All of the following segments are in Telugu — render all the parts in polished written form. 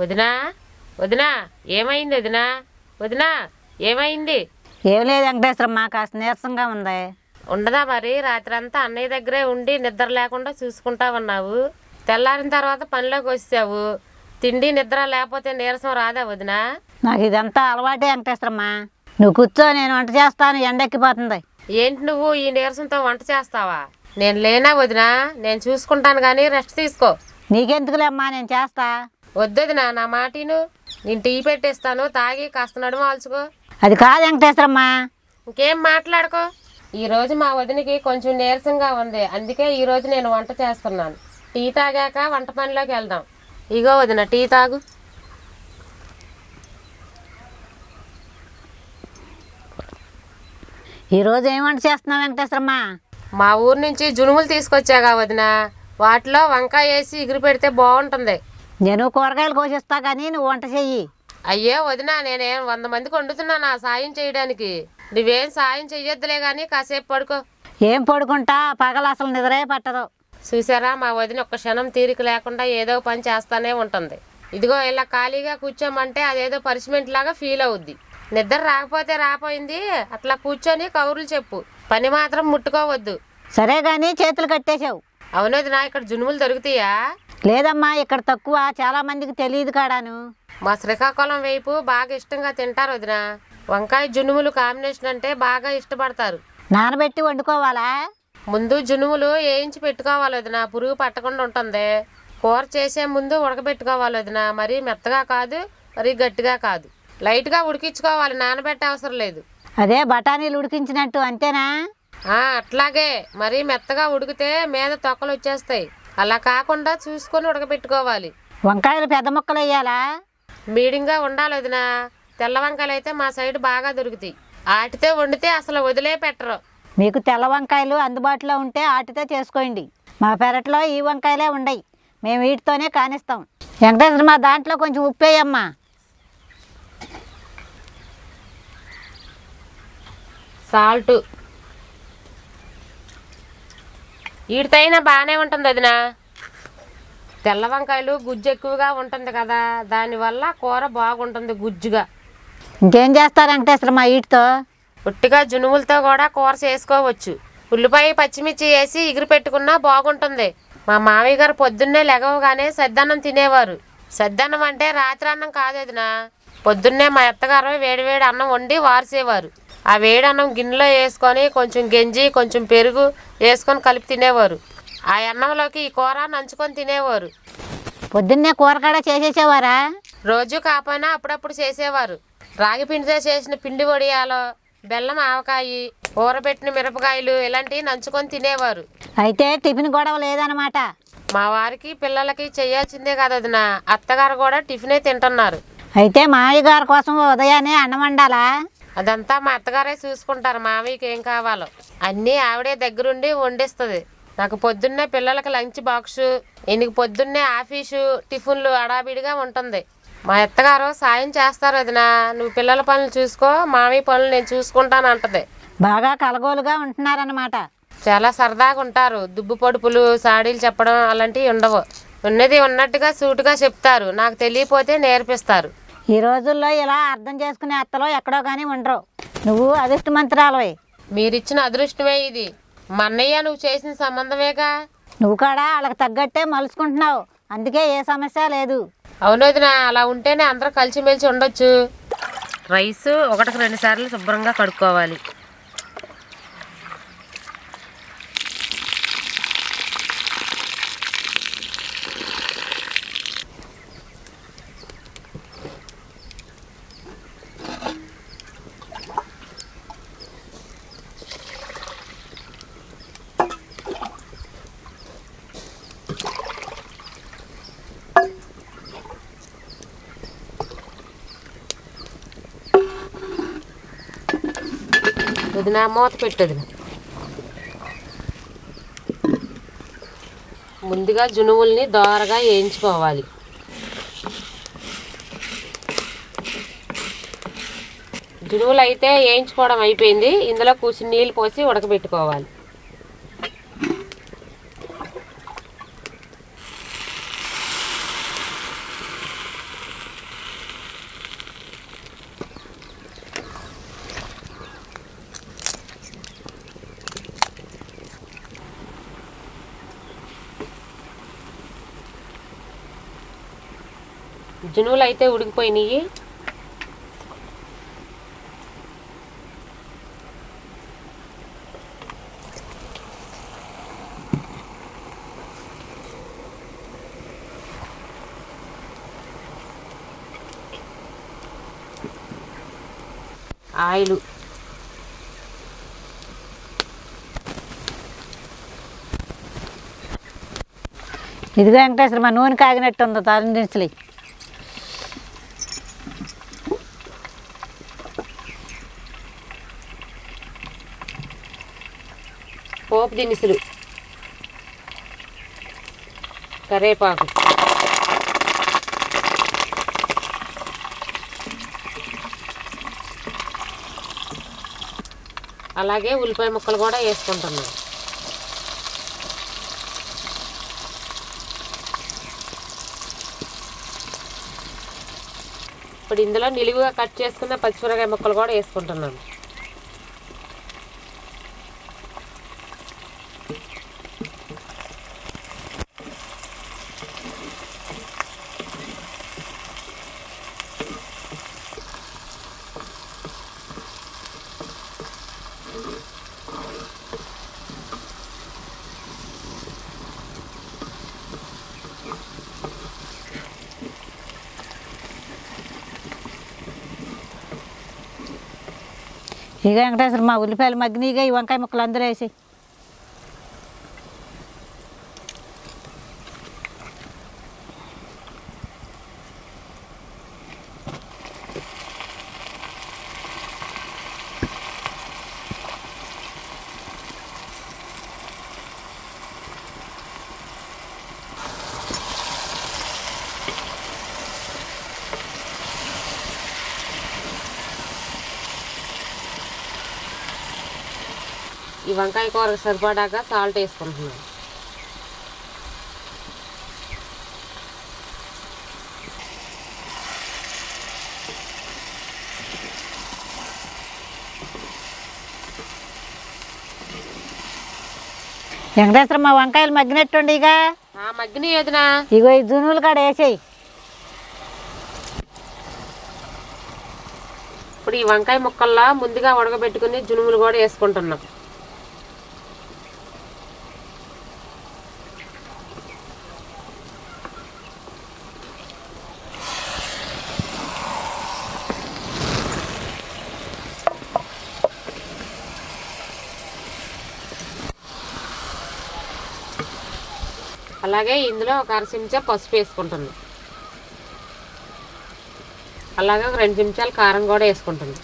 వదినా వదినా ఏమైంది వదినా వదినా ఏమైంది? ఏం లేదు వెంకటేశ్వరమ్మ, కాస్త నీరసంగా ఉంది. ఉండదా మరి? రాత్రి అంతా అన్నయ్య దగ్గరే ఉండి నిద్ర లేకుండా చూసుకుంటా ఉన్నావు. తెల్లారిన తర్వాత పనిలోకి వచ్చావు. తిండి నిద్ర లేకపోతే నీరసం రాదా వదినా? నాకు ఇదంతా అలవాటే వెంకటేశ్వరమ్మ. నువ్వు కూర్చో, నేను వంట చేస్తాను. ఎండెక్కిపోతుంది. ఏంటి నువ్వు ఈ నీరసంతో వంట చేస్తావా? నేను లేనా వదినా? నేను చూసుకుంటాను కానీ రెస్ట్ తీసుకో. నీకెందుకులేమ్మా, నేను చేస్తా. వద్దొదినా, నా మాటిను. నేను టీ పెట్టేస్తాను, తాగి కాస్త నడుము ఆల్చుకో. అది కాదు వెంకటేశ్వరమ్మ. ఇంకేం మాట్లాడుకో. ఈరోజు మా వదినకి కొంచెం నీరసంగా ఉంది, అందుకే ఈరోజు నేను వంట చేస్తున్నాను. టీ తాగాక వంట పనిలోకి వెళ్దాం. ఇగో వదిన టీ తాగు. ఈరోజు ఏం వంట చేస్తున్నావు వెంకటేశ్వరమ్మ? మా ఊరు నుంచి జునుములు తీసుకొచ్చాగా వదిన, వాటిలో వంకాయ వేసి ఎగురు పెడితే బాగుంటుంది. నేను కూరగాయలు కోసిస్తా కానీ నువ్వు వంట చెయ్యి. అయ్యో వదిన, నేనేం 100 మందికి వండుతున్నానా సాయం చేయడానికి? నువ్వేం సాయం చెయ్యొద్దులే కానీ కాసేపు పడుకో. ఏం పడుకుంటా, పగలు అసలు నిద్రే పట్టదు. చూసారా, మా వదిన ఒక్క క్షణం తీరిక లేకుండా ఏదో పని చేస్తానే ఉంటుంది. ఇదిగో ఇలా ఖాళీగా కూర్చోమంటే అదేదో పనిష్మెంట్ లాగా ఫీల్ అవుద్ది. నిద్ర రాకపోతే రాపోయింది, అట్లా కూర్చొని కౌరులు చెప్పు, పని మాత్రం ముట్టుకోవద్దు. సరే గాని చేతులు కట్టేశావు. అవును వదినా, ఇక్కడ జునుములు దొరుకుతాయా? లేదమ్మా, ఇక్కడ తక్కువ, చాలా మందికి తెలియదు కాడాను. మా శ్రీకాకుళం వైపు బాగా ఇష్టంగా తింటారు వదినా. వంకాయ జునుములు కాంబినేషన్ అంటే బాగా ఇష్టపడతారు. నానబెట్టి వండుకోవాలా? ముందు జునుములు వేయించి పెట్టుకోవాలి వదినా, పురుగు పట్టకుండా ఉంటుంది. కూర చేసే ముందు ఉడకబెట్టుకోవాలి వదినా, మరీ మెత్తగా కాదు మరీ గట్టిగా కాదు, లైట్గా ఉడికించుకోవాలి, నానబెట్టే అవసరం లేదు. అదే బఠానీలు ఉడికించినట్టు అంతేనా? అట్లాగే. మరీ మెత్తగా ఉడికితే మీద తొక్కలు వచ్చేస్తాయి. అలా కాకుండా చూసుకొని ఉడకబెట్టుకోవాలి. వంకాయలు పెద్ద ముక్కలు వేయాలా? మీడియంగా ఉండాలి వదినా. తెల్ల వంకాయలు అయితే మా సైడ్ బాగా దొరుకుతాయి, ఆటితో వండితే అసలు వదిలే పెట్టరు. మీకు తెల్ల వంకాయలు అందుబాటులో ఉంటే ఆటితో చేసుకోండి. మా పెరట్లో ఈ వంకాయలే ఉండయి, మేము వీటితోనే కానిస్తాం. వెంకటేశ్వర, మా దాంట్లో కొంచెం ఉప్పు వేయమ్మా. సాల్ట్ వీటితైనా బాగానే ఉంటుంది వదినా. తెల్ల వంకాయలు గుజ్జు ఎక్కువగా ఉంటుంది కదా, దానివల్ల కూర బాగుంటుంది గుజ్జుగా. ఇంకేం చేస్తారు వెంకటేశ్వర మా వీటితో? ఉట్టిగా జునుములతో కూడా కూర చేసుకోవచ్చు. ఉల్లిపాయ పచ్చిమిర్చి వేసి ఎగురు పెట్టుకున్నా బాగుంటుంది. మా మామయ్య గారు పొద్దున్నే లెగవగానే సద్దన్నం తినేవారు. సద్దన్నం అంటే రాత్రి అన్నం కాదు వదినా. పొద్దున్నే మా అత్తగారు వేడివేడి అన్నం వండి వార్చేవారు. ఆ వేడి అన్నం గిన్నెలో వేసుకొని కొంచెం గంజి కొంచెం పెరుగు వేసుకొని కలిపి తినేవారు. ఆ అన్నంలోకి ఈ కూర నంచుకొని తినేవారు. పొద్దున్నే కూర కూడా చేసేసేవారా? రోజు కాకపోయినా అప్పుడప్పుడు చేసేవారు. రాగి పిండితో చేసిన పిండి వడియాలు, బెల్లం ఆవకాయి, ఊరబెట్టిన మిరపకాయలు ఇలాంటివి నంచుకొని తినేవారు. అయితే టిఫిన్ గొడవ లేదనమాట. మా వారికి పిల్లలకి చేయాల్సిందే కదా వదిన, అత్తగారు కూడా టిఫినే తింటున్నారు. అయితే మామయ్య గారి కోసం ఉదయాన్నే అన్నం వండాలా? అదంతా మా అత్తగారే చూసుకుంటారు. మామయ్యకి ఏం కావాలో అన్నీ ఆవిడే దగ్గరుండి వండిస్తుంది. నాకు పొద్దున్నే పిల్లలకి లంచ్ బాక్సు, ఈయనకి పొద్దున్నే ఆఫీసు టిఫిన్లు అడాబిడిగా ఉంటుంది. మా అత్తగారు సాయం చేస్తారు వదిన, నువ్వు పిల్లల పనులు చూసుకో, మామయ్య పనులు నేను చూసుకుంటాను అంటది. బాగా కలగోలుగా ఉంటున్నారన్నమాట. చాలా సరదాగా ఉంటారు. దుబ్బు పొడుపులు సాడీలు చెప్పడం అలాంటివి ఉండవు. ఉన్నది ఉన్నట్టుగా సూటుగా చెప్తారు, నాకు తెలియపోతే నేర్పిస్తారు. ఈ రోజుల్లో ఇలా అర్థం చేసుకునే అత్తలో ఎక్కడో కానీ ఉండరు. నువ్వు అదృష్టమంతురాలవే. మీరిచ్చిన అదృష్టమే ఇది. మా అన్నయ్య నువ్వు చేసిన సంబంధమేగా. నువ్వు కూడా వాళ్ళకి తగ్గట్టే మలుచుకుంటున్నావు, అందుకే ఏ సమస్య లేదు. అవును వదిన, అలా ఉంటేనే అందరూ కలిసిమెలిసి ఉండొచ్చు. రైస్ 1-2 సార్లు శుభ్రంగా కడుక్కోవాలి. వదిన మూత పెట్టదు. ముందుగా జునుముల్ని దోరగా వేయించుకోవాలి. జునుములు అయితే వేయించుకోవడం అయిపోయింది. ఇందులో కూర్చుని నీళ్ళు పోసి ఉడకబెట్టుకోవాలి. జునువులు అయితే ఉడికిపోయినాయి. ఆయిలు, ఇదిగో వెంకటేశ్వర నూనె కాగినట్టు ఉందో తాలింపులు. పోపు దినుసులు, కరివేపాకు, అలాగే ఉల్లిపాయ ముక్కలు కూడా వేసుకుంటున్నాను. ఇప్పుడు ఇందులో నిలువుగా కట్ చేసుకున్న పచ్చిమిరకాయ ముక్కలు కూడా వేసుకుంటున్నాను. ఇక వెంకటేశ్వర మా ఉల్లిపాయలు మగ్గినీగా ఈ వంకాయ ముక్కలు అందరూ వేసి ఈ వంకాయ కూరకు సరిపడాగా సాల్ట్ వేసుకుంటున్నాను. వెంకటేశ్వర మా వంకాయలు మగ్గినట్టుండి ఇక మగ్గిన వదినా. ఇగో ఈ జునువులు కాడ వేసేయి. ఇప్పుడు ఈ వంకాయ ముక్కల్లా ముందుగా ఉడకబెట్టుకుని జునుములు కూడా వేసుకుంటున్నాం. అలాగే ఇందులో ఒక అర చెంచా పసుపు వేసుకుంటున్నాం. అలాగే ఒక 2 చెంచాలు కారం కూడా వేసుకుంటున్నాం.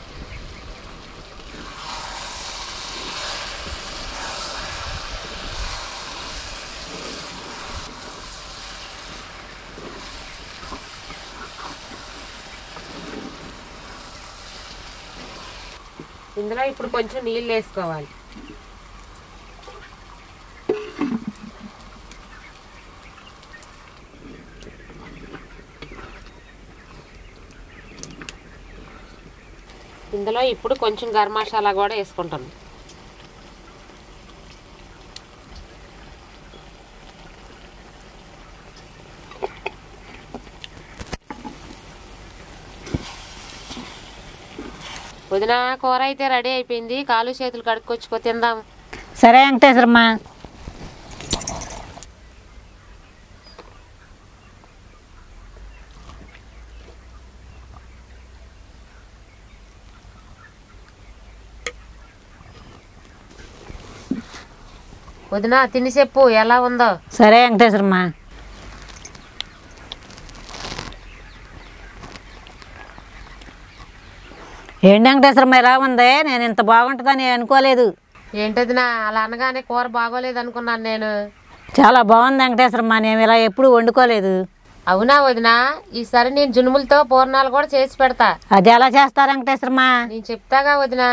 ఇందులో ఇప్పుడు కొంచెం నీళ్ళు వేసుకోవాలి. ఇందులో ఇప్పుడు కొంచెం గరం మసాలా కూడా వేసుకుంటాను. వదిన కూర అయితే రెడీ అయిపోయింది. కాలు చేతులు కడుక్కొచ్చుకో తిందాం. సరే వెంకటేశ్వరమ్మ. వదిన తిని చెప్పు ఎలా ఉందో. సరే వెంకటేశ్వరమ్మ. ఏంటి వెంకటేశ్వరమ్మ ఎలా ఉంది? నేను ఇంత బాగుంటుందని అనుకోలేదు. ఏంటదినా అలా అనగానే కూర బాగోలేదు అనుకున్నాను నేను. చాలా బాగుంది వెంకటేశ్వరమ్మ. నేను ఇలా ఎప్పుడు వండుకోలేదు. అవునా వదినా? ఈసారి నేను జునుములతో పూర్ణాలు కూడా చేసి పెడతా. అది ఎలా చేస్తారు వెంకటేశ్వరమ్మ? నేను చెప్తాగా వదినా.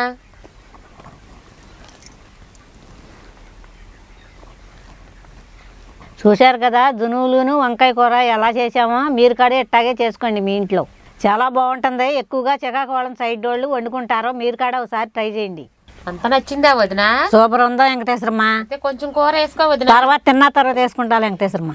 చూశారు కదా జునువులును వంకాయ కూర ఎలా చేసామో. మీరు కూడా ఇట్టాగే చేసుకోండి మీ ఇంట్లో. చాలా బాగుంటుంది. ఎక్కువగా చికాకోళం సైడ్ వాళ్ళు వండుకుంటారో. మీరు కూడా ఒకసారి ట్రై చేయండి. అంత నచ్చిందా వదినా? సూపర్ ఉందా వెంకటేశ్వరమ్మ? కొంచెం కూర వేసుకో వదినా. తర్వాత తిన్న తర్వాత వేసుకుంటా వెంకటేశ్వరమ్మ.